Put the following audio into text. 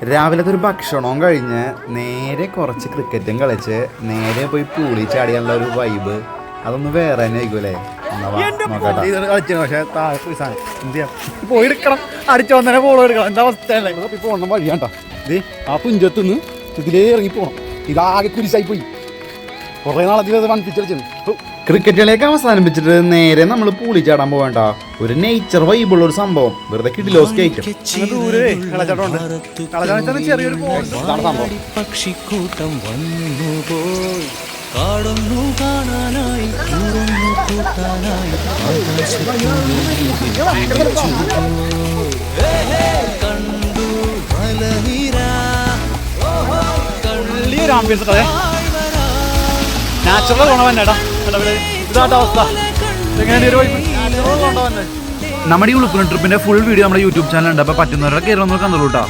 രാവിലത്തെ ഒരു ഭക്ഷണവും കഴിഞ്ഞ് നേരെ കുറച്ച് ക്രിക്കറ്റും കളിച്ച് നേരെ പോയി പൂളി ചാടിയാനുള്ള ഒരു വൈബ് അതൊന്ന് വേറെ തന്നെ ആയിരിക്കും അല്ലേ? പോയെടുക്കണം, അടിച്ചോന്നെ ബോൾ എടുക്കണം. എന്താ അവസ്ഥ? പോകണം വഴിയാട്ടോ. ഇത് ആ പുഞ്ചത്തുനിന്ന് ഇതിലേ ഇറങ്ങി പോകണം. ഇതാകെ കുരിശായി പോയി. കുറേ നാളത്തിൽ വൺപിച്ച് കളിച്ചു. ക്രിക്കറ്റ് കളിയൊക്കെ അവസാനിപ്പിച്ചിട്ട് നേരെ നമ്മൾ പൂളി ചാടാൻ പോകണ്ട. ഒരു നേച്ചർ വൈബുള്ള ഒരു സംഭവം. വെറുതെ കിഡിലോസ് കയറ്റും. ചെറിയൊരു പക്ഷിക്കൂട്ടം വന്നുപോയി കാടൊന്നു കാണാനായി കണ്ടു നാച്ചുറൽ ഗുണമെന്നേടാ ഇതാട്ട അവസ്ഥ. നമ്മുടെ ഈ ഉളുപ്പിന് ട്രിപ്പിന്റെ ഫുൾ വീഡിയോ നമ്മുടെ യൂട്യൂബ് ചാനൽ ഉണ്ട്. അപ്പോൾ പറ്റുന്നവരൊക്കെ കയറുന്നവർക്ക് കണ്ടോളൂ കേട്ടോ.